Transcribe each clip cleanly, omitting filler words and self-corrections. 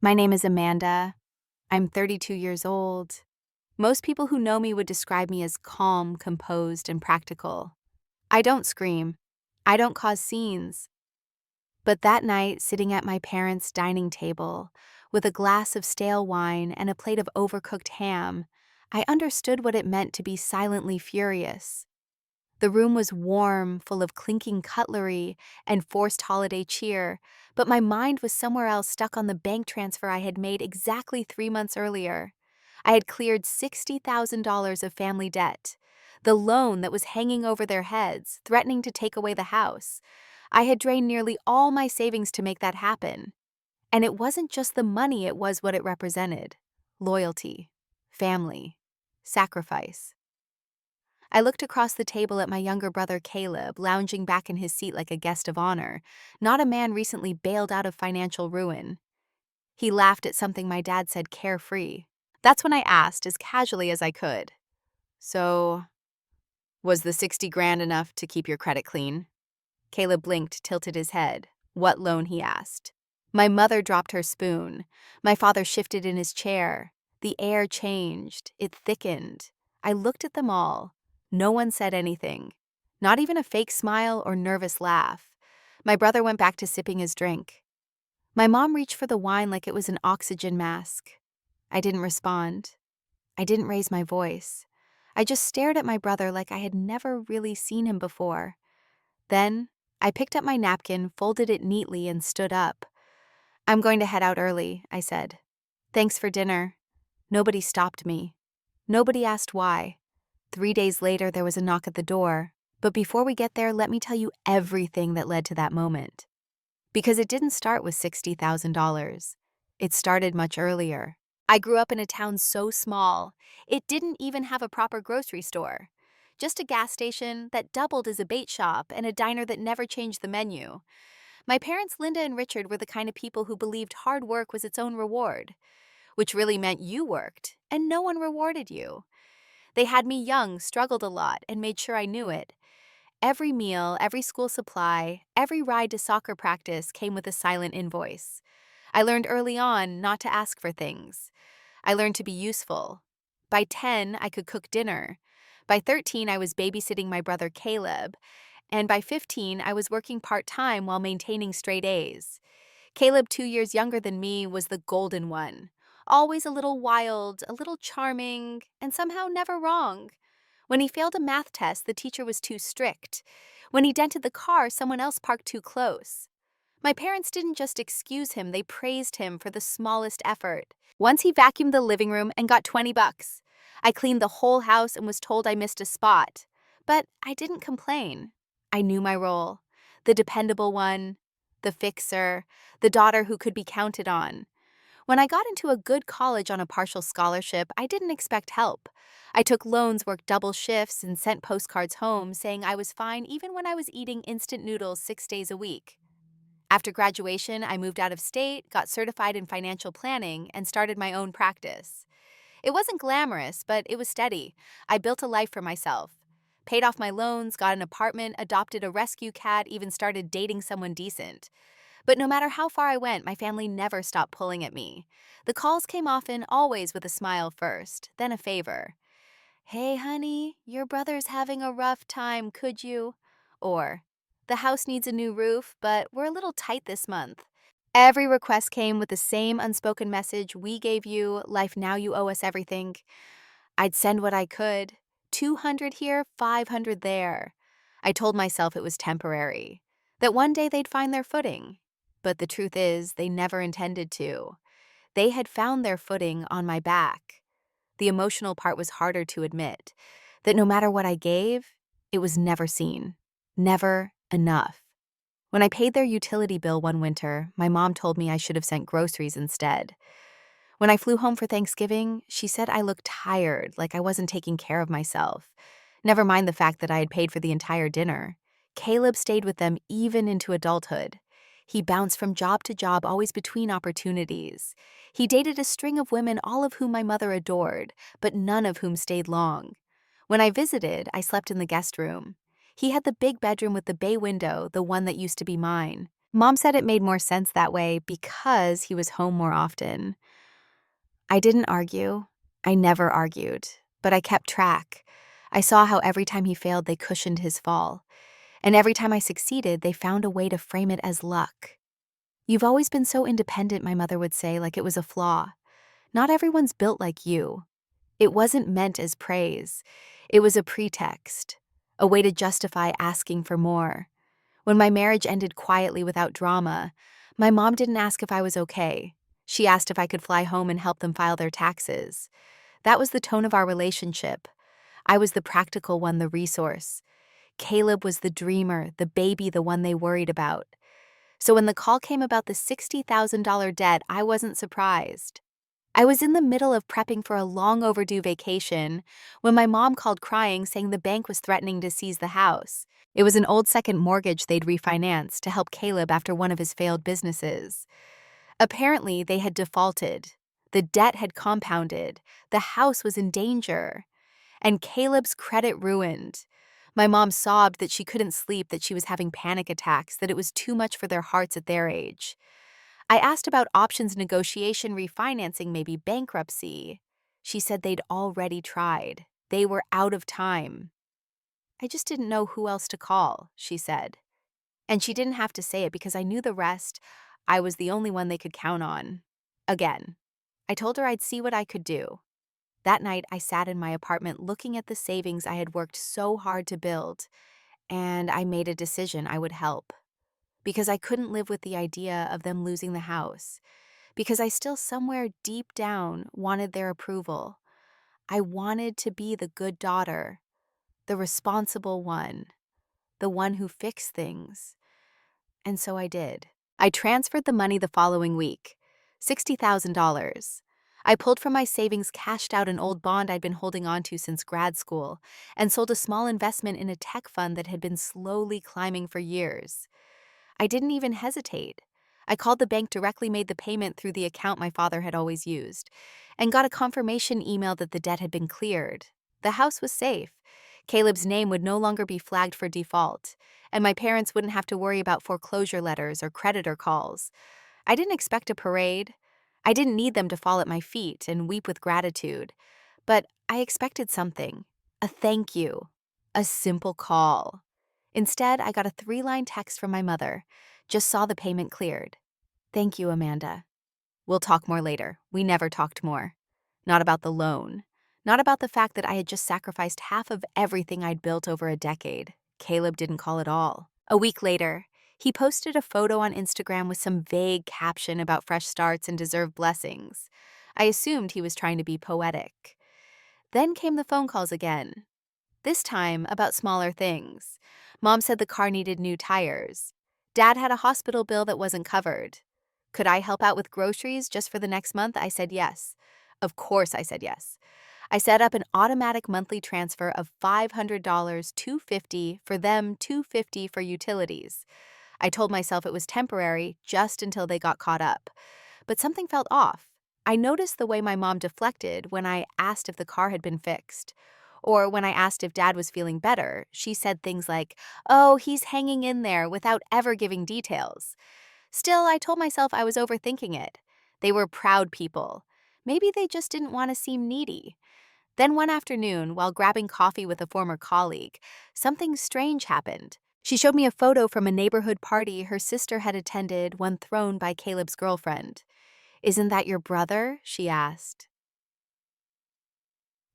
My name is Amanda. I'm 32 years old. Most people who know me would describe me as calm, composed, and practical. I don't scream. I don't cause scenes. But that night, sitting at my parents' dining table, with a glass of stale wine and a plate of overcooked ham, I understood what it meant to be silently furious. The room was warm, full of clinking cutlery and forced holiday cheer, but my mind was somewhere else, stuck on the bank transfer I had made exactly 3 months earlier. I had cleared $60,000 of family debt, the loan that was hanging over their heads, threatening to take away the house. I had drained nearly all my savings to make that happen. And it wasn't just the money, it was what it represented: loyalty, family, sacrifice. I looked across the table at my younger brother Caleb, lounging back in his seat like a guest of honor, not a man recently bailed out of financial ruin. He laughed at something my dad said, carefree. That's when I asked, as casually as I could, "So, was the 60 grand enough to keep your credit clean?" Caleb blinked, tilted his head. "What loan?" he asked. My mother dropped her spoon. My father shifted in his chair. The air changed. It thickened. I looked at them all. No one said anything. Not even a fake smile or nervous laugh. My brother went back to sipping his drink. My mom reached for the wine like it was an oxygen mask. I didn't respond. I didn't raise my voice. I just stared at my brother like I had never really seen him before. Then, I picked up my napkin, folded it neatly, and stood up. "I'm going to head out early," I said. "Thanks for dinner." Nobody stopped me. Nobody asked why. 3 days later, there was a knock at the door. But before we get there, let me tell you everything that led to that moment. Because it didn't start with $60,000. It started much earlier. I grew up in a town so small, it didn't even have a proper grocery store. Just a gas station that doubled as a bait shop and a diner that never changed the menu. My parents, Linda and Richard, were the kind of people who believed hard work was its own reward, which really meant you worked and no one rewarded you. They had me young, struggled a lot, and made sure I knew it. Every meal, every school supply, every ride to soccer practice came with a silent invoice. I learned early on not to ask for things. I learned to be useful. By 10, I could cook dinner. By 13, I was babysitting my brother Caleb. And by 15, I was working part-time while maintaining straight A's. Caleb, 2 years younger than me, was the golden one. Always a little wild, a little charming, and somehow never wrong. When he failed a math test, the teacher was too strict. When he dented the car, someone else parked too close. My parents didn't just excuse him, they praised him for the smallest effort. Once he vacuumed the living room and got $20. I cleaned the whole house and was told I missed a spot. But I didn't complain. I knew my role. The dependable one, the fixer, the daughter who could be counted on. When I got into a good college on a partial scholarship, I didn't expect help. I took loans, worked double shifts, and sent postcards home saying I was fine even when I was eating instant noodles 6 days a week. After graduation, I moved out of state, got certified in financial planning, and started my own practice. It wasn't glamorous, but it was steady. I built a life for myself. Paid off my loans, got an apartment, adopted a rescue cat, even started dating someone decent. But no matter how far I went, my family never stopped pulling at me. The calls came often, always with a smile first, then a favor. "Hey, honey, your brother's having a rough time, could you?" Or, "The house needs a new roof, but we're a little tight this month." Every request came with the same unspoken message: "We gave you life, now you owe us everything." I'd send what I could. 200 here, 500 there. I told myself it was temporary, that one day they'd find their footing. But the truth is, they never intended to. They had found their footing on my back. The emotional part was harder to admit, that no matter what I gave, it was never seen. Never enough. When I paid their utility bill one winter, my mom told me I should have sent groceries instead. When I flew home for Thanksgiving, she said I looked tired, like I wasn't taking care of myself. Never mind the fact that I had paid for the entire dinner. Caleb stayed with them even into adulthood. He bounced from job to job, always between opportunities. He dated a string of women, all of whom my mother adored, but none of whom stayed long. When I visited, I slept in the guest room. He had the big bedroom with the bay window, the one that used to be mine. Mom said it made more sense that way because he was home more often. I didn't argue. I never argued, but I kept track. I saw how every time he failed, they cushioned his fall. And every time I succeeded, they found a way to frame it as luck. "You've always been so independent," my mother would say, like it was a flaw. "Not everyone's built like you." It wasn't meant as praise. It was a pretext, a way to justify asking for more. When my marriage ended quietly without drama, my mom didn't ask if I was okay. She asked if I could fly home and help them file their taxes. That was the tone of our relationship. I was the practical one, the resource. Caleb was the dreamer, the baby, the one they worried about. So when the call came about the $60,000 debt, I wasn't surprised. I was in the middle of prepping for a long overdue vacation when my mom called crying, saying the bank was threatening to seize the house. It was an old second mortgage they'd refinanced to help Caleb after one of his failed businesses. Apparently, they had defaulted. The debt had compounded. The house was in danger. And Caleb's credit ruined. My mom sobbed that she couldn't sleep, that she was having panic attacks, that it was too much for their hearts at their age. I asked about options, negotiation, refinancing, maybe bankruptcy. She said they'd already tried. They were out of time. "I just didn't know who else to call," she said. And she didn't have to say it because I knew the rest. I was the only one they could count on. Again, I told her I'd see what I could do. That night, I sat in my apartment looking at the savings I had worked so hard to build, and I made a decision I would help. Because I couldn't live with the idea of them losing the house. Because I still somewhere deep down wanted their approval. I wanted to be the good daughter, the responsible one, the one who fixed things. And so I did. I transferred the money the following week, $60,000. I pulled from my savings, cashed out an old bond I'd been holding onto since grad school, and sold a small investment in a tech fund that had been slowly climbing for years. I didn't even hesitate. I called the bank directly, made the payment through the account my father had always used, and got a confirmation email that the debt had been cleared. The house was safe. Caleb's name would no longer be flagged for default, and my parents wouldn't have to worry about foreclosure letters or creditor calls. I didn't expect a parade. I didn't need them to fall at my feet and weep with gratitude. But I expected something, a thank you, a simple call. Instead, I got a 3-line text from my mother. "Just saw the payment cleared. Thank you, Amanda. We'll talk more later." We never talked more. Not about the loan. Not about the fact that I had just sacrificed half of everything I'd built over a decade. Caleb didn't call at all. A week later, he posted a photo on Instagram with some vague caption about fresh starts and deserved blessings. I assumed he was trying to be poetic. Then came the phone calls again. This time about smaller things. Mom said the car needed new tires. Dad had a hospital bill that wasn't covered. Could I help out with groceries just for the next month? I said yes. Of course I said yes. I set up an automatic monthly transfer of $500, $250 for them, $250 for utilities. I told myself it was temporary, just until they got caught up. But something felt off. I noticed the way my mom deflected when I asked if the car had been fixed. Or when I asked if Dad was feeling better, she said things like, "Oh, he's hanging in there," without ever giving details. Still, I told myself I was overthinking it. They were proud people. Maybe they just didn't want to seem needy. Then one afternoon, while grabbing coffee with a former colleague, something strange happened. She showed me a photo from a neighborhood party her sister had attended, one thrown by Caleb's girlfriend. "Isn't that your brother?" she asked.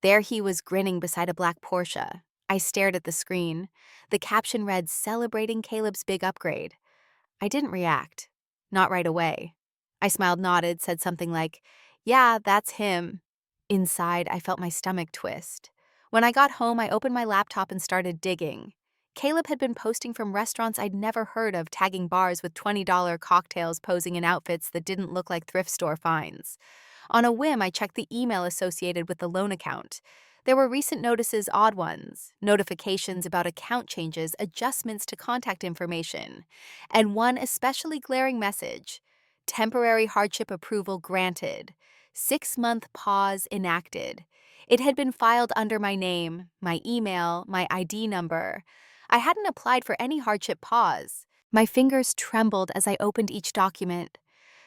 There he was, grinning beside a black Porsche. I stared at the screen. The caption read, "Celebrating Caleb's big upgrade." I didn't react. Not right away. I smiled, nodded, said something like, "Yeah, that's him." Inside, I felt my stomach twist. When I got home, I opened my laptop and started digging. Caleb had been posting from restaurants I'd never heard of, tagging bars with $20 cocktails, posing in outfits that didn't look like thrift store finds. On a whim, I checked the email associated with the loan account. There were recent notices, odd ones, notifications about account changes, adjustments to contact information, and one especially glaring message: temporary hardship approval granted, 6-month pause enacted. It had been filed under my name, my email, my ID number. I hadn't applied for any hardship pause. My fingers trembled as I opened each document.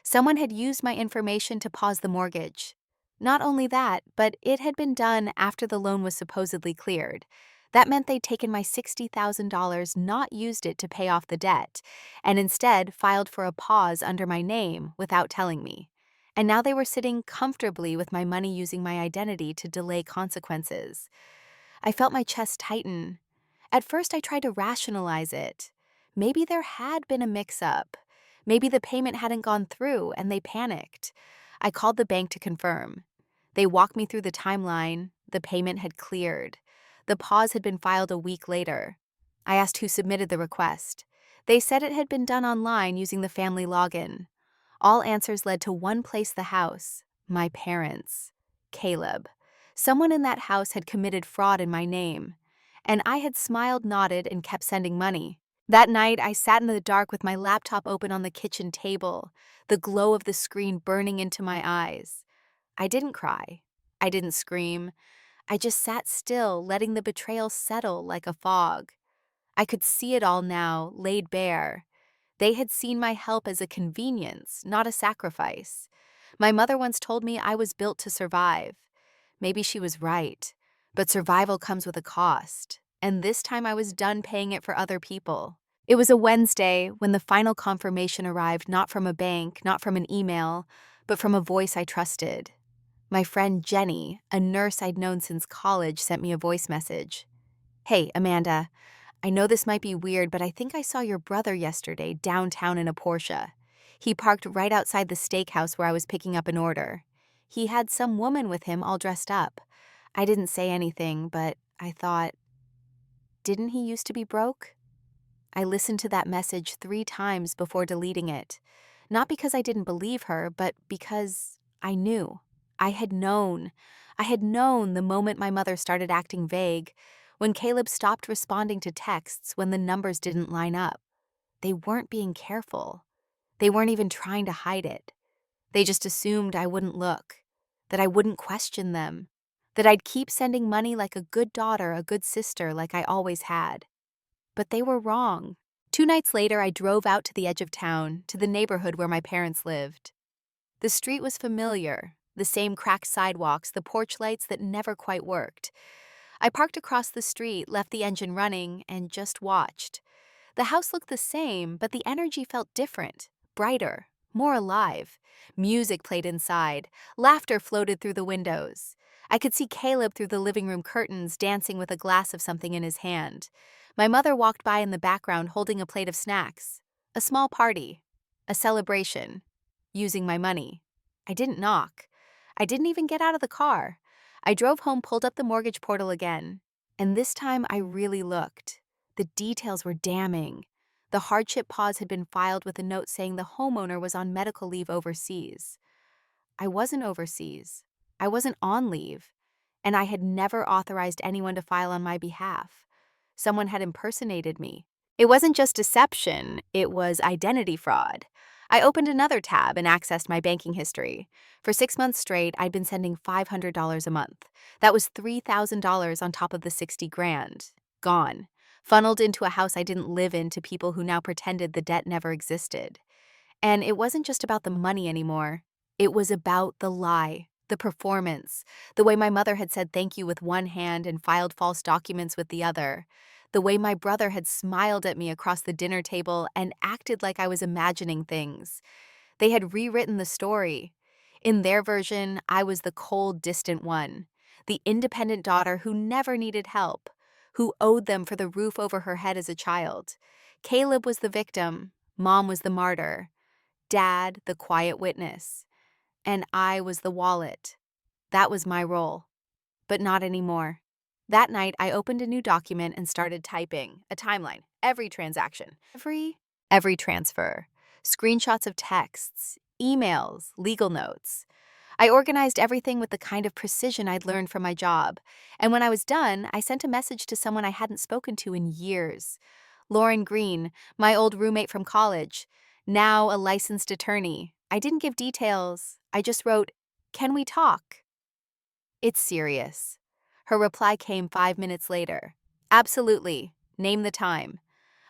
Someone had used my information to pause the mortgage. Not only that, but it had been done after the loan was supposedly cleared. That meant they'd taken my $60,000, not used it to pay off the debt, and instead filed for a pause under my name without telling me. And now they were sitting comfortably with my money using my identity to delay consequences. I felt my chest tighten. At first, I tried to rationalize it. Maybe there had been a mix-up. Maybe the payment hadn't gone through and they panicked. I called the bank to confirm. They walked me through the timeline. The payment had cleared. The pause had been filed a week later. I asked who submitted the request. They said it had been done online using the family login. All answers led to one place: the house. My parents. Caleb. Someone in that house had committed fraud in my name. And I had smiled, nodded, and kept sending money. That night, I sat in the dark with my laptop open on the kitchen table, the glow of the screen burning into my eyes. I didn't cry. I didn't scream. I just sat still, letting the betrayal settle like a fog. I could see it all now, laid bare. They had seen my help as a convenience, not a sacrifice. My mother once told me I was built to survive. Maybe she was right, but survival comes with a cost, and this time I was done paying it for other people. It was a Wednesday when the final confirmation arrived, not from a bank, not from an email, but from a voice I trusted. My friend Jenny, a nurse I'd known since college, sent me a voice message. "Hey, Amanda, I know this might be weird, but I think I saw your brother yesterday downtown in a Porsche. He parked right outside the steakhouse where I was picking up an order. He had some woman with him all dressed up. I didn't say anything, but I thought, didn't he used to be broke?" I listened to that message 3 times before deleting it. Not because I didn't believe her, but because I knew. I had known. I had known the moment my mother started acting vague, when Caleb stopped responding to texts when the numbers didn't line up. They weren't being careful. They weren't even trying to hide it. They just assumed I wouldn't look, that I wouldn't question them, that I'd keep sending money like a good daughter, a good sister, like I always had. But they were wrong. 2 nights later, I drove out to the edge of town, to the neighborhood where my parents lived. The street was familiar, the same cracked sidewalks, the porch lights that never quite worked. I parked across the street, left the engine running, and just watched. The house looked the same, but the energy felt different, brighter, more alive. Music played inside. Laughter floated through the windows. I could see Caleb through the living room curtains, dancing with a glass of something in his hand. My mother walked by in the background holding a plate of snacks. A small party. A celebration. Using my money. I didn't knock. I didn't even get out of the car. I drove home, pulled up the mortgage portal again. And this time I really looked. The details were damning. The hardship pause had been filed with a note saying the homeowner was on medical leave overseas. I wasn't overseas. I wasn't on leave. And I had never authorized anyone to file on my behalf. Someone had impersonated me. It wasn't just deception, it was identity fraud. I opened another tab and accessed my banking history. For 6 months straight, I'd been sending $500 a month. That was $3,000 on top of the $60,000. Gone. Funneled into a house I didn't live in to people who now pretended the debt never existed. And it wasn't just about the money anymore. It was about the lie, the performance, the way my mother had said thank you with one hand and filed false documents with the other, the way my brother had smiled at me across the dinner table and acted like I was imagining things. They had rewritten the story. In their version, I was the cold, distant one, the independent daughter who never needed help, who owed them for the roof over her head as a child. Caleb was the victim. Mom was the martyr. Dad, the quiet witness. And I was the wallet. That was my role. But not anymore. That night, I opened a new document and started typing a timeline, every transaction, every transfer, screenshots of texts, emails, legal notes. I organized everything with the kind of precision I'd learned from my job. And when I was done, I sent a message to someone I hadn't spoken to in years. Lauren Green, my old roommate from college, now a licensed attorney. I didn't give details. I just wrote, "Can we talk?" "It's serious." Her reply came 5 minutes later. "Absolutely. Name the time."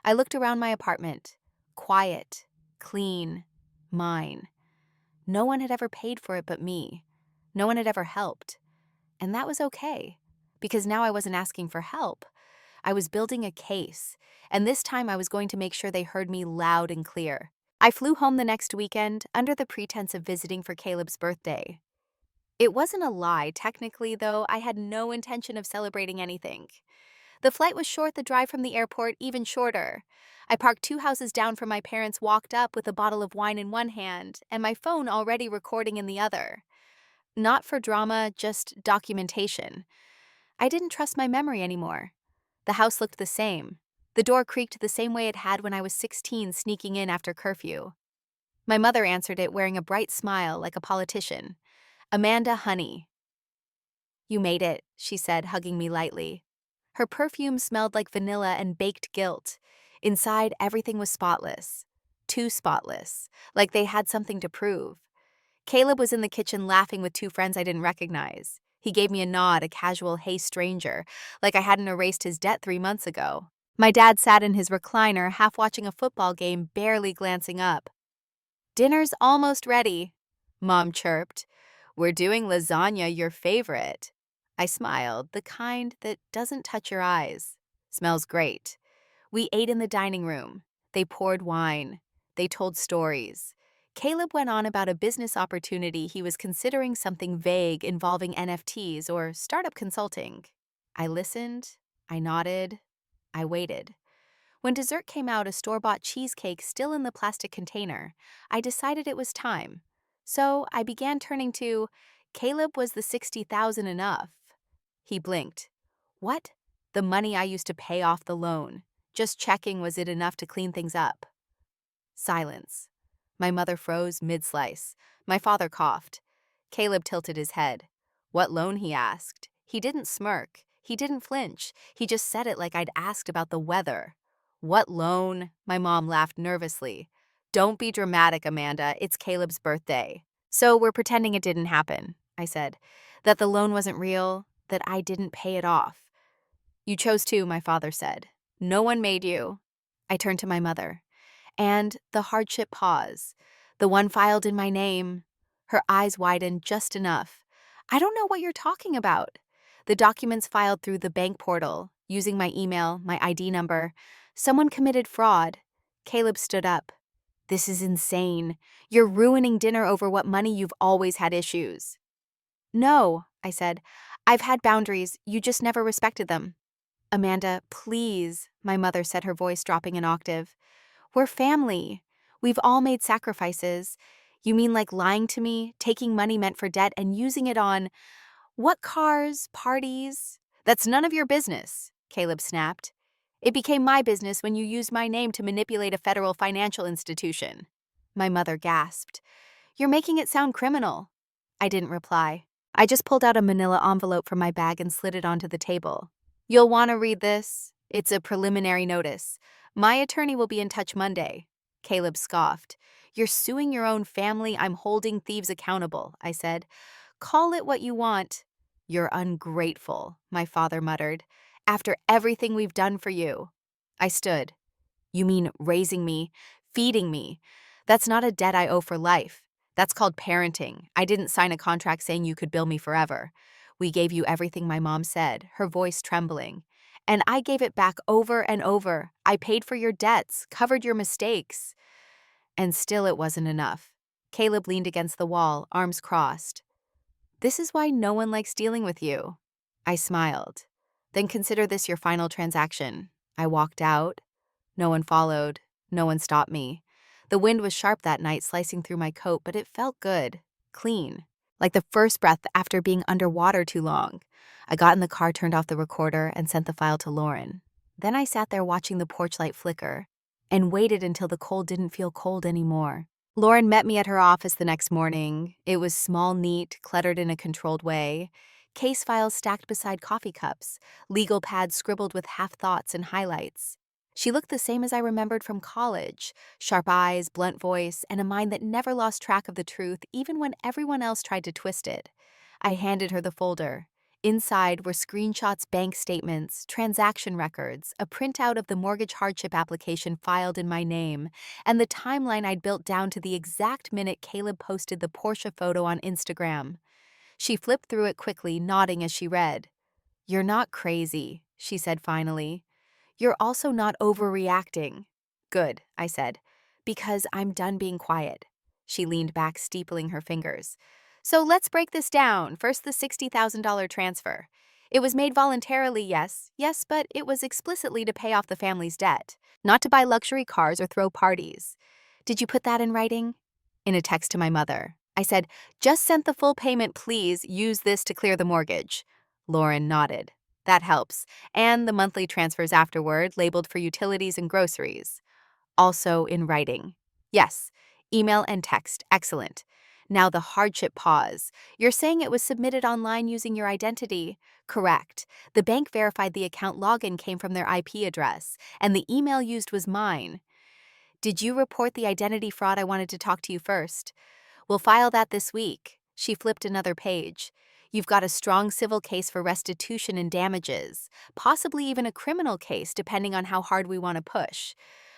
I looked around my apartment. quiet, clean, mine. No one had ever paid for it but me. No one had ever helped. And that was okay, because now I wasn't asking for help. I was building a case, and this time I was going to make sure they heard me loud and clear. I flew home the next weekend under the pretense of visiting for Caleb's birthday. It wasn't a lie, technically, though. I had no intention of celebrating anything. The flight was short, the drive from the airport even shorter. I parked 2 houses down from my parents, walked up with a bottle of wine in one hand and my phone already recording in the other. Not for drama, just documentation. I didn't trust my memory anymore. The house looked the same. The door creaked the same way it had when I was 16 sneaking in after curfew. My mother answered it wearing a bright smile like a politician. "Amanda, honey." "You made it," she said, hugging me lightly. Her perfume smelled like vanilla and baked guilt. Inside, everything was spotless. Too spotless, like they had something to prove. Caleb was in the kitchen laughing with 2 friends I didn't recognize. He gave me a nod, a casual "hey stranger," like I hadn't erased his debt 3 months ago. My dad sat in his recliner, half watching a football game, barely glancing up. "Dinner's almost ready," Mom chirped. "We're doing lasagna, your favorite." I smiled, the kind that doesn't touch your eyes. "Smells great." We ate in the dining room. They poured wine. They told stories. Caleb went on about a business opportunity he was considering, something vague involving NFTs or startup consulting. I listened. I nodded. I waited. When dessert came out, a store-bought cheesecake still in the plastic container, I decided it was time. So I began turning to, "Caleb, was the 60,000 enough?" He blinked. "What?" "The money I used to pay off the loan. Just checking, was it enough to clean things up?" Silence. My mother froze mid-slice. My father coughed. Caleb tilted his head. "What loan?" he asked. He didn't smirk. He didn't flinch. He just said it like I'd asked about the weather. "What loan?" My mom laughed nervously. "Don't be dramatic, Amanda. It's Caleb's birthday." "So we're pretending it didn't happen," I said. "That the loan wasn't real, that I didn't pay it off." "You chose to," my father said. "No one made you." I turned to my mother. "And the hardship pause, the one filed in my name." Her eyes widened just enough. "I don't know what you're talking about." "The documents filed through the bank portal, using my email, my ID number. Someone committed fraud." Caleb stood up. "This is insane. You're ruining dinner over what money you've always had issues." "No," I said. "I've had boundaries. You just never respected them." "Amanda, please," my mother said, her voice dropping an octave. "We're family. We've all made sacrifices. You mean like lying to me, taking money meant for debt and using it on what, cars, parties?" "That's none of your business," Caleb snapped. "It became my business when you used my name to manipulate a federal financial institution." My mother gasped. "You're making it sound criminal." I didn't reply. I just pulled out a manila envelope from my bag and slid it onto the table. "You'll want to read this. It's a preliminary notice. My attorney will be in touch Monday." Caleb scoffed. "You're suing your own family. I'm holding thieves accountable," I said. "Call it what you want." "You're ungrateful," my father muttered. "After everything we've done for you." I stood. "You mean raising me, feeding me? That's not a debt I owe for life. That's called parenting. I didn't sign a contract saying you could bill me forever. We gave you everything," my mom said, her voice trembling. "And I gave it back over and over. I paid for your debts, covered your mistakes." And still it wasn't enough. Caleb leaned against the wall, arms crossed. "This is why no one likes dealing with you." I smiled. "Then consider this your final transaction." I walked out. No one followed. No one stopped me. The wind was sharp that night, slicing through my coat, but it felt good, clean, like the first breath after being underwater too long. I got in the car, turned off the recorder, and sent the file to Lauren. Then I sat there watching the porch light flicker and waited until the cold didn't feel cold anymore. Lauren met me at her office the next morning. It was small, neat, cluttered in a controlled way. Case files stacked beside coffee cups, legal pads scribbled with half-thoughts and highlights. She looked the same as I remembered from college, sharp eyes, blunt voice, and a mind that never lost track of the truth even when everyone else tried to twist it. I handed her the folder. Inside were screenshots, bank statements, transaction records, a printout of the mortgage hardship application filed in my name, and the timeline I'd built down to the exact minute Caleb posted the Porsche photo on Instagram. She flipped through it quickly, nodding as she read. "You're not crazy," she said finally. "You're also not overreacting." "Good," I said, "because I'm done being quiet." She leaned back, steepling her fingers. "So let's break this down. First, the $60,000 transfer. It was made voluntarily, yes, but it was explicitly to pay off the family's debt, not to buy luxury cars or throw parties. Did you put that in writing?" In a text to my mother, I said, "Just sent the full payment, please. Use this to clear the mortgage." Lauren nodded. "That helps. And the monthly transfers afterward, labeled for utilities and groceries. Also in writing." "Yes. Email and text. Excellent. Now the hardship pause. You're saying it was submitted online using your identity?" "Correct. The bank verified the account login came from their IP address, and the email used was mine." "Did you report the identity fraud? I wanted to talk to you first." "We'll file that this week." She flipped another page. "You've got a strong civil case for restitution and damages, possibly even a criminal case depending on how hard we want to push.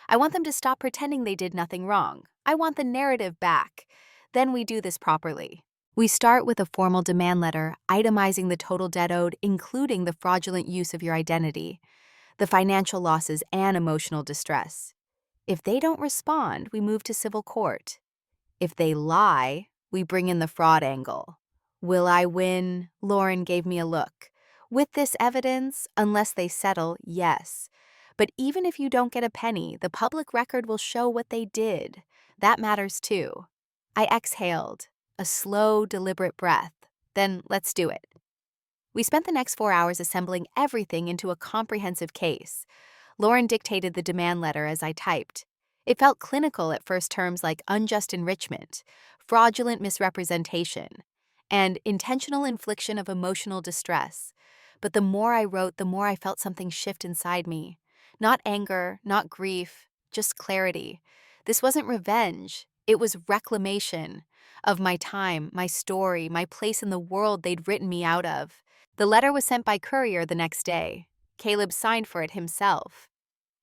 I want them to stop pretending they did nothing wrong. I want the narrative back. Then we do this properly. We start with a formal demand letter itemizing the total debt owed, including the fraudulent use of your identity, the financial losses, and emotional distress. If they don't respond, we move to civil court. If they lie, we bring in the fraud angle. Will I win? Lauren gave me a look. With this evidence, unless they settle, yes. But even if you don't get a penny, the public record will show what they did. That matters too. I exhaled, a slow, deliberate breath. Then let's do it. We spent the next 4 hours assembling everything into a comprehensive case. Lauren dictated the demand letter as I typed. It felt clinical at first, terms like unjust enrichment, fraudulent misrepresentation, and intentional infliction of emotional distress. But the more I wrote, the more I felt something shift inside me. Not anger, not grief, just clarity. This wasn't revenge. It was reclamation of my time, my story, my place in the world they'd written me out of. The letter was sent by courier the next day. Caleb signed for it himself.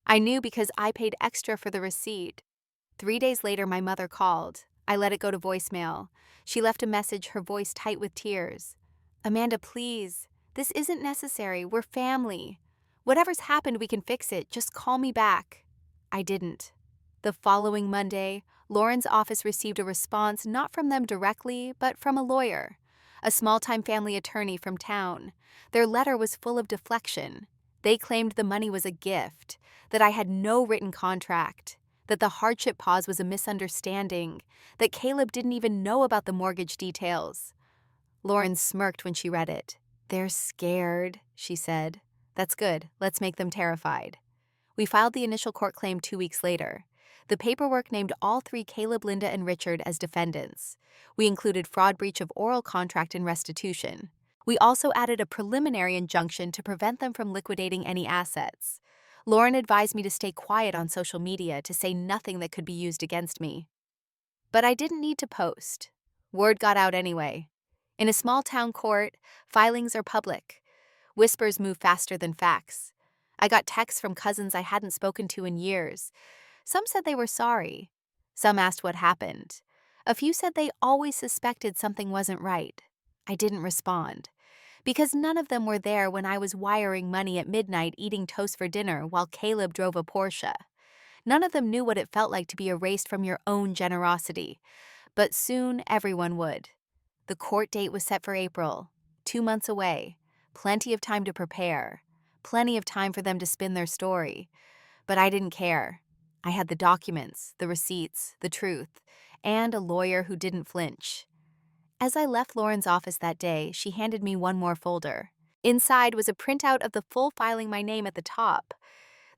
I knew because I paid extra for the receipt. 3 days later, my mother called. I let it go to voicemail. She left a message, her voice tight with tears. "Amanda, please. This isn't necessary. We're family. Whatever's happened, we can fix it. Just call me back." I didn't. The following Monday, Lauren's office received a response not from them directly, but from a lawyer, a small-time family attorney from town. Their letter was full of deflection. They claimed the money was a gift, that I had no written contract, that the hardship pause was a misunderstanding, that Caleb didn't even know about the mortgage details. Lauren smirked when she read it. "They're scared," she said. "That's good. Let's make them terrified." We filed the initial court claim 2 weeks later. The paperwork named all three, Caleb, Linda, and Richard, as defendants. We included fraud, breach of oral contract, and restitution. We also added a preliminary injunction to prevent them from liquidating any assets. Lauren advised me to stay quiet on social media, to say nothing that could be used against me. But I didn't need to post. Word got out anyway. In a small-town court, filings are public. Whispers move faster than facts. I got texts from cousins I hadn't spoken to in years. Some said they were sorry. Some asked what happened. A few said they always suspected something wasn't right. I didn't respond, because none of them were there when I was wiring money at midnight, eating toast for dinner while Caleb drove a Porsche. None of them knew what it felt like to be erased from your own generosity. But soon everyone would. The court date was set for April, 2 months away. Plenty of time to prepare. Plenty of time for them to spin their story. But I didn't care. I had the documents, the receipts, the truth, and a lawyer who didn't flinch. As I left Lauren's office that day, she handed me one more folder. Inside was a printout of the full filing, my name at the top.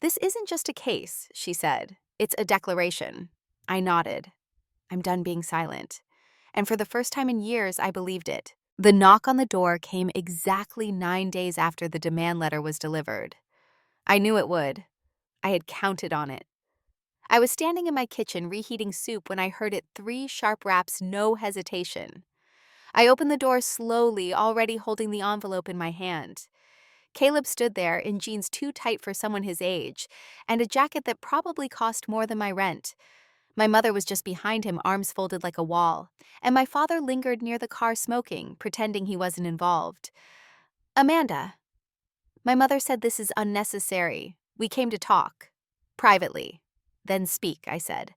"This isn't just a case," she said. "It's a declaration." I nodded. I'm done being silent. And for the first time in years, I believed it. The knock on the door came exactly 9 days after the demand letter was delivered. I knew it would. I had counted on it. I was standing in my kitchen reheating soup when I heard it, 3 sharp raps, no hesitation. I opened the door slowly, already holding the envelope in my hand. Caleb stood there in jeans too tight for someone his age, and a jacket that probably cost more than my rent. My mother was just behind him, arms folded like a wall, and my father lingered near the car smoking, pretending he wasn't involved. Amanda. My mother said this is unnecessary. We came to talk. Privately. Then speak, I said.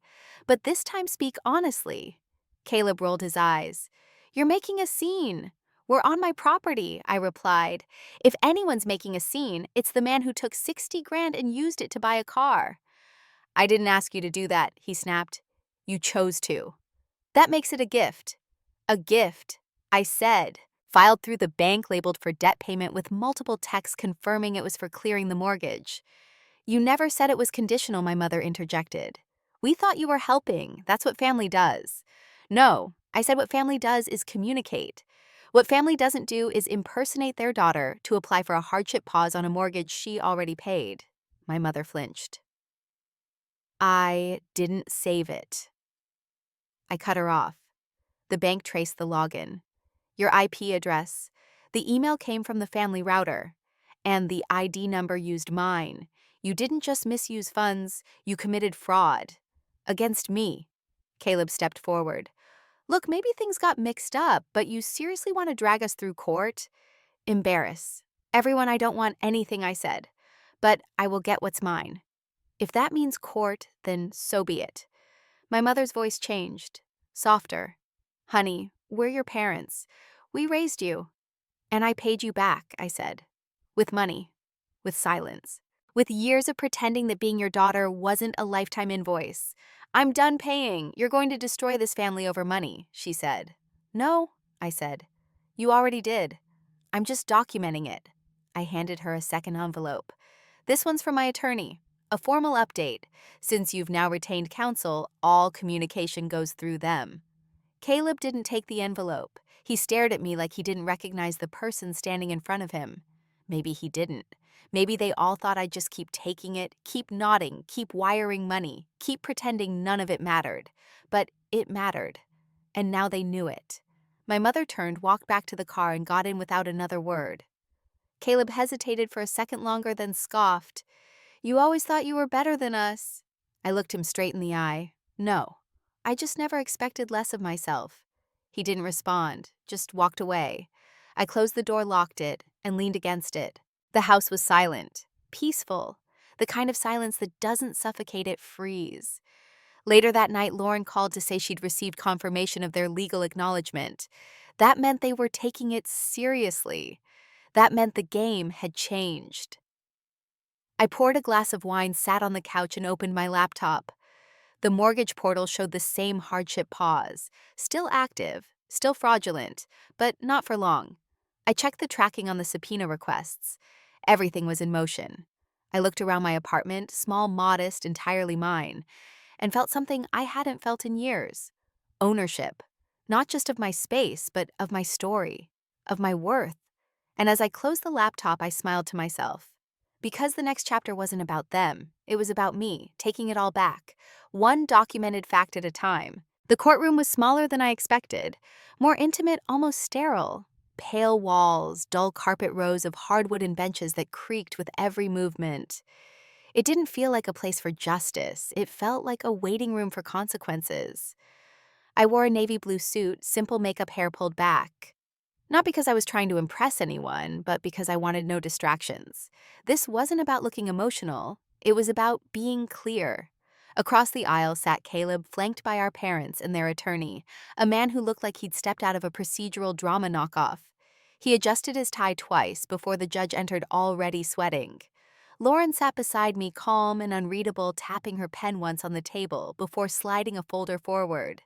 But this time speak honestly. Caleb rolled his eyes. You're making a scene. We're on my property, I replied. If anyone's making a scene, it's the man who took 60 grand and used it to buy a car. I didn't ask you to do that, he snapped. You chose to. That makes it a gift. A gift, I said. Filed through the bank labeled for debt payment with multiple texts confirming it was for clearing the mortgage. You never said it was conditional, my mother interjected. We thought you were helping. That's what family does. No, I said what family does is communicate. What family doesn't do is impersonate their daughter to apply for a hardship pause on a mortgage she already paid. My mother flinched. I didn't save it. I cut her off. The bank traced the login. Your IP address. The email came from the family router. And the ID number used mine. You didn't just misuse funds, you committed fraud. Against me. Caleb stepped forward. Look, maybe things got mixed up, but you seriously want to drag us through court? Embarrass. Everyone, I don't want anything, I said. But I will get what's mine. If that means court, then so be it. My mother's voice changed. Softer. Honey, we're your parents. We raised you. And I paid you back, I said. With money. With silence. With years of pretending that being your daughter wasn't a lifetime invoice. I'm done paying. You're going to destroy this family over money, she said. No, I said. You already did. I'm just documenting it. I handed her a second envelope. This one's from my attorney. A formal update. Since you've now retained counsel, all communication goes through them. Caleb didn't take the envelope. He stared at me like he didn't recognize the person standing in front of him. Maybe he didn't. Maybe they all thought I'd just keep taking it, keep nodding, keep wiring money, keep pretending none of it mattered. But it mattered. And now they knew it. My mother turned, walked back to the car, and got in without another word. Caleb hesitated for a second longer, then scoffed. You always thought you were better than us. I looked him straight in the eye. No. I just never expected less of myself. He didn't respond, just walked away. I closed the door, locked it, and leaned against it. The house was silent, peaceful, the kind of silence that doesn't suffocate, it frees. Later that night, Lauren called to say she'd received confirmation of their legal acknowledgement. That meant they were taking it seriously. That meant the game had changed. I poured a glass of wine, sat on the couch, and opened my laptop. The mortgage portal showed the same hardship pause, still active, still fraudulent, but not for long. I checked the tracking on the subpoena requests. Everything was in motion. I looked around my apartment, small, modest, entirely mine, and felt something I hadn't felt in years. Ownership. Not just of my space, but of my story, of my worth. And as I closed the laptop, I smiled to myself. Because the next chapter wasn't about them, it was about me, taking it all back, one documented fact at a time. The courtroom was smaller than I expected, more intimate, almost sterile. Pale walls, dull carpet rows of hardwood benches that creaked with every movement. It didn't feel like a place for justice. It felt like a waiting room for consequences. I wore a navy blue suit, simple makeup, hair pulled back. Not because I was trying to impress anyone, but because I wanted no distractions. This wasn't about looking emotional. It was about being clear. Across the aisle sat Caleb, flanked by our parents and their attorney, a man who looked like he'd stepped out of a procedural drama knockoff. He adjusted his tie twice before the judge entered, already sweating. Lauren sat beside me, calm and unreadable, tapping her pen once on the table before sliding a folder forward.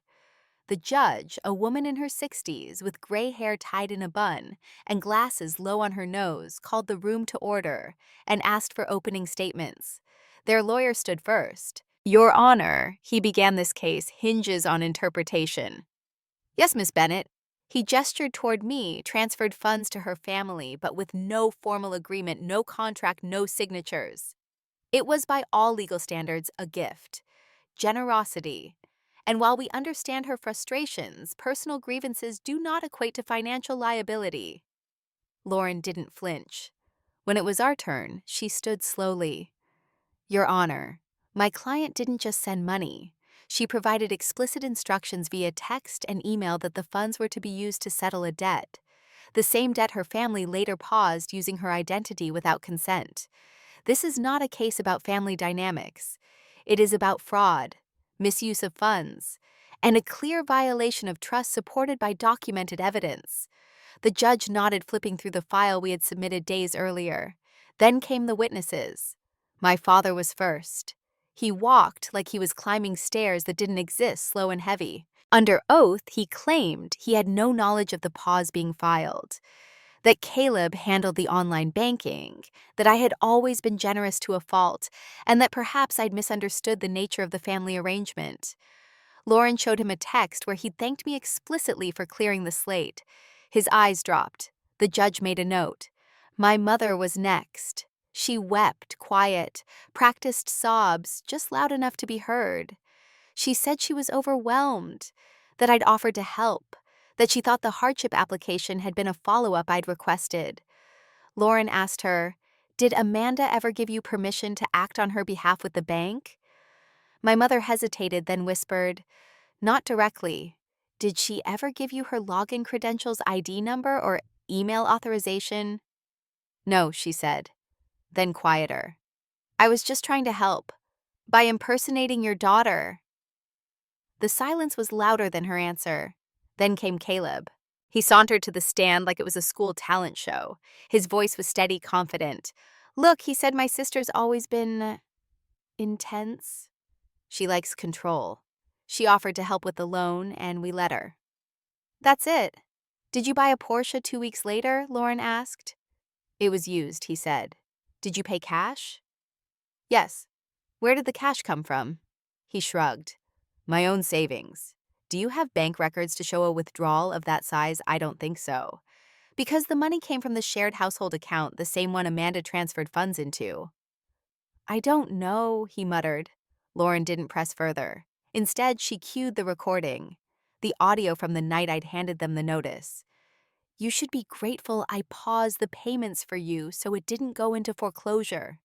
The judge, a woman in her 60s with gray hair tied in a bun and glasses low on her nose, called the room to order and asked for opening statements. Their lawyer stood first. Your Honor, he began, this case hinges on interpretation. Yes, Miss Bennett. He gestured toward me, transferred funds to her family, but with no formal agreement, no contract, no signatures. It was by all legal standards a gift. Generosity. And while we understand her frustrations, personal grievances do not equate to financial liability. Lauren didn't flinch. When it was our turn, she stood slowly. Your Honor, my client didn't just send money. She provided explicit instructions via text and email that the funds were to be used to settle a debt. The same debt her family later paused using her identity without consent. This is not a case about family dynamics. It is about fraud, misuse of funds, and a clear violation of trust supported by documented evidence. The judge nodded, flipping through the file we had submitted days earlier. Then came the witnesses. My father was first. He walked like he was climbing stairs that didn't exist, slow and heavy. Under oath, he claimed he had no knowledge of the pause being filed, that Caleb handled the online banking, that I had always been generous to a fault, and that perhaps I'd misunderstood the nature of the family arrangement. Lauren showed him a text where he'd thanked me explicitly for clearing the slate. His eyes dropped. The judge made a note. My mother was next. She wept, quiet, practiced sobs, just loud enough to be heard. She said she was overwhelmed, that I'd offered to help, that she thought the hardship application had been a follow-up I'd requested. Lauren asked her, "Did Amanda ever give you permission to act on her behalf with the bank?" My mother hesitated, then whispered, "Not directly. Did she ever give you her login credentials, ID number, or email authorization?" "No," she said. Then quieter. "I was just trying to help. By impersonating your daughter." The silence was louder than her answer. Then came Caleb. He sauntered to the stand like it was a school talent show. His voice was steady, confident. "Look," he said, "my sister's always been intense. She likes control. She offered to help with the loan, and we let her." "That's it. Did you buy a Porsche 2 weeks later?" Lauren asked. "It was used," he said. "Did you pay cash?" "Yes." "Where did the cash come from?" He shrugged. "My own savings." "Do you have bank records to show a withdrawal of that size?" "I don't think so." "Because the money came from the shared household account, the same one Amanda transferred funds into." "I don't know," he muttered. Lauren didn't press further. Instead, she cued the recording, the audio from the night I'd handed them the notice. "You should be grateful I paused the payments for you so it didn't go into foreclosure."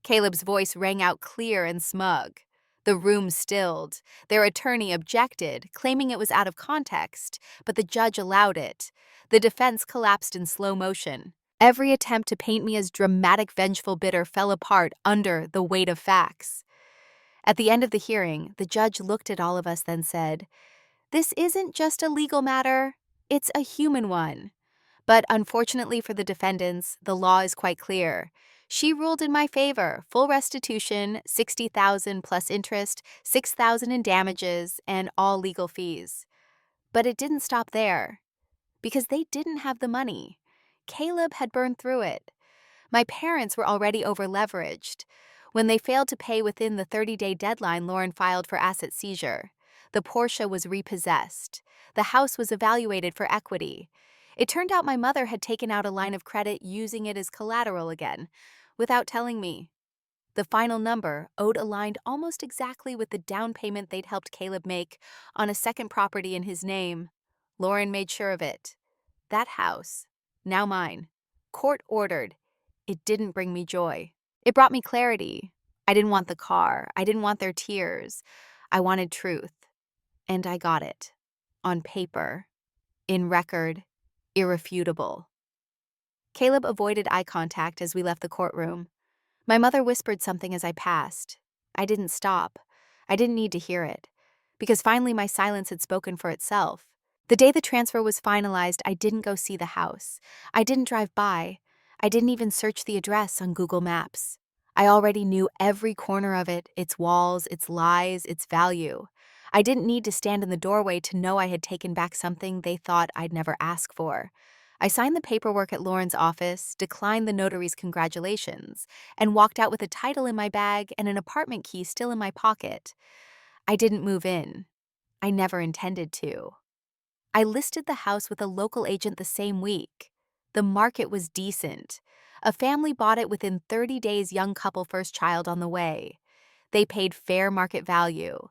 Caleb's voice rang out clear and smug. The room stilled. Their attorney objected, claiming it was out of context, but the judge allowed it. The defense collapsed in slow motion. Every attempt to paint me as dramatic, vengeful, bitter fell apart under the weight of facts. At the end of the hearing, the judge looked at all of us, then said, "This isn't just a legal matter, it's a human one. But unfortunately for the defendants, the law is quite clear. She ruled in my favor: full restitution, $60,000 plus interest, $6,000 in damages, and all legal fees." But it didn't stop there, because they didn't have the money. Caleb had burned through it. My parents were already over-leveraged. When they failed to pay within the 30-day deadline, Lauren filed for asset seizure. The Porsche was repossessed. The house was evaluated for equity. It turned out my mother had taken out a line of credit using it as collateral again, without telling me. The final number owed aligned almost exactly with the down payment they'd helped Caleb make on a second property in his name. Lauren made sure of it. That house, now mine, court-ordered. It didn't bring me joy. It brought me clarity. I didn't want the car. I didn't want their tears. I wanted truth. And I got it. On paper. In record. Irrefutable. Caleb avoided eye contact as we left the courtroom. My mother whispered something as I passed. I didn't stop. I didn't need to hear it, because finally my silence had spoken for itself. The day the transfer was finalized, I didn't go see the house. I didn't drive by. I didn't even search the address on Google Maps. I already knew every corner of it, its walls, its lies, its value. I didn't need to stand in the doorway to know I had taken back something they thought I'd never ask for. I signed the paperwork at Lauren's office, declined the notary's congratulations, and walked out with a title in my bag and an apartment key still in my pocket. I didn't move in. I never intended to. I listed the house with a local agent the same week. The market was decent. A family bought it within 30 days, young couple, first child on the way. They paid fair market value.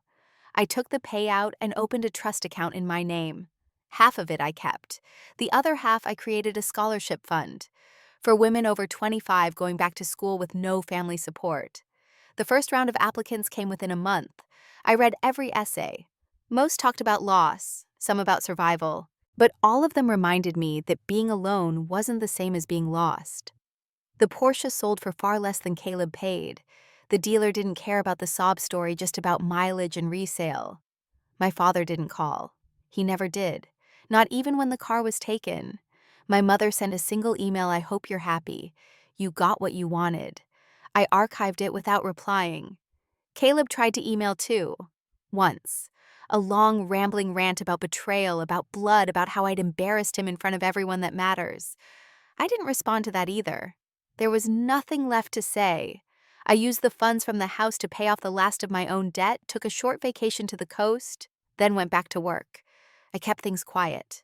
I took the payout and opened a trust account in my name. Half of it I kept. The other half I created a scholarship fund for women over 25 going back to school with no family support. The first round of applicants came within a month. I read every essay. Most talked about loss, some about survival, but all of them reminded me that being alone wasn't the same as being lost. The Porsche sold for far less than Caleb paid. The dealer didn't care about the sob story, just about mileage and resale. My father didn't call. He never did, not even when the car was taken. My mother sent a single email, "I hope you're happy. You got what you wanted." I archived it without replying. Caleb tried to email too. Once. A long, rambling rant about betrayal, about blood, about how I'd embarrassed him in front of everyone that matters. I didn't respond to that either. There was nothing left to say. I used the funds from the house to pay off the last of my own debt, took a short vacation to the coast, then went back to work. I kept things quiet.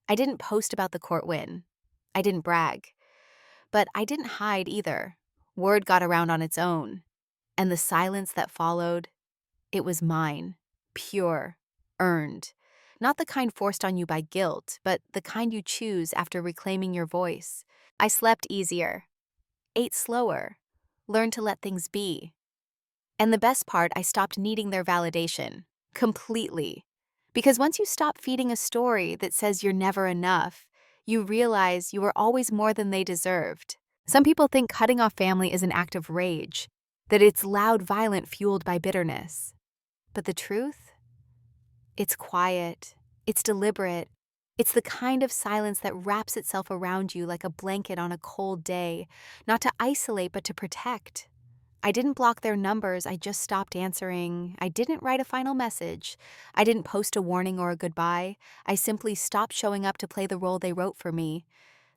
I didn't post about the court win. I didn't brag. But I didn't hide either. Word got around on its own. And the silence that followed, it was mine. Pure. Earned. Not the kind forced on you by guilt, but the kind you choose after reclaiming your voice. I slept easier. Ate slower. Learned to let things be. And the best part, I stopped needing their validation. Completely. Because once you stop feeding a story that says you're never enough, you realize you were always more than they deserved. Some people think cutting off family is an act of rage, that it's loud, violent, fueled by bitterness. But the truth? It's quiet. It's deliberate. It's the kind of silence that wraps itself around you like a blanket on a cold day, not to isolate but to protect. I didn't block their numbers, I just stopped answering. I didn't write a final message. I didn't post a warning or a goodbye. I simply stopped showing up to play the role they wrote for me.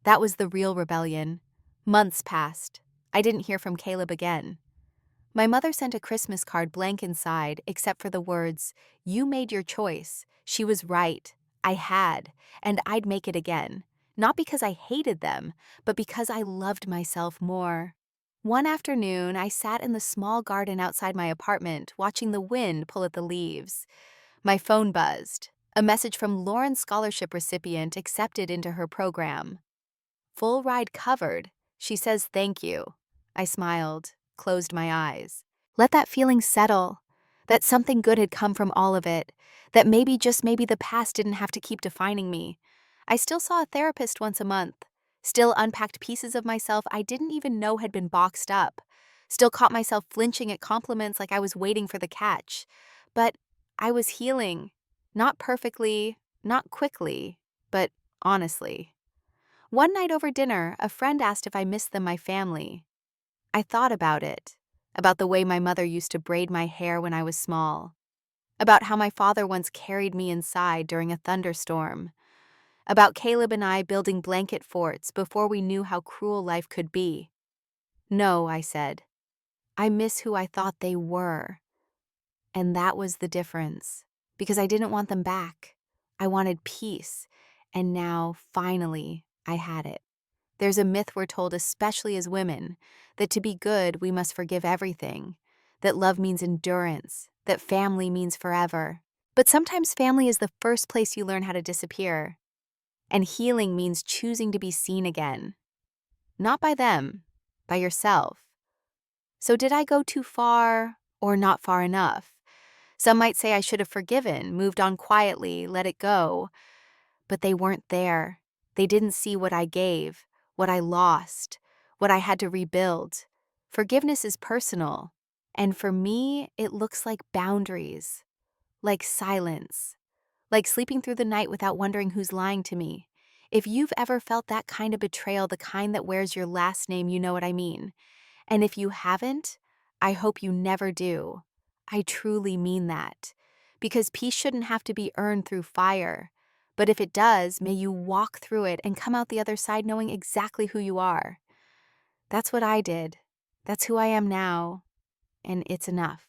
That was the real rebellion. Months passed. I didn't hear from Caleb again. My mother sent a Christmas card blank inside, except for the words, "You made your choice. She was right. I had, and I'd make it again. Not because I hated them, but because I loved myself more." One afternoon, I sat in the small garden outside my apartment, watching the wind pull at the leaves. My phone buzzed. A message from Lauren's scholarship recipient accepted into her program. "Full ride covered. She says thank you." I smiled, closed my eyes. Let that feeling settle. That something good had come from all of it. That maybe, just maybe, the past didn't have to keep defining me. I still saw a therapist once a month. Still unpacked pieces of myself I didn't even know had been boxed up. Still caught myself flinching at compliments like I was waiting for the catch. But I was healing. Not perfectly, not quickly, but honestly. One night over dinner, a friend asked if I missed them, my family. I thought about it. About the way my mother used to braid my hair when I was small. About how my father once carried me inside during a thunderstorm. About Caleb and I building blanket forts before we knew how cruel life could be. "No," I said. "I miss who I thought they were." And that was the difference. Because I didn't want them back. I wanted peace. And now, finally, I had it. There's a myth we're told, especially as women, that to be good, we must forgive everything. That love means endurance. That family means forever. But sometimes family is the first place you learn how to disappear. And healing means choosing to be seen again. Not by them, by yourself. So did I go too far or not far enough? Some might say I should have forgiven, moved on quietly, let it go. But they weren't there. They didn't see what I gave, what I lost, what I had to rebuild. Forgiveness is personal. And for me, it looks like boundaries, like silence, like sleeping through the night without wondering who's lying to me. If you've ever felt that kind of betrayal, the kind that wears your last name, you know what I mean. And if you haven't, I hope you never do. I truly mean that. Because peace shouldn't have to be earned through fire. But if it does, may you walk through it and come out the other side knowing exactly who you are. That's what I did. That's who I am now. And it's enough.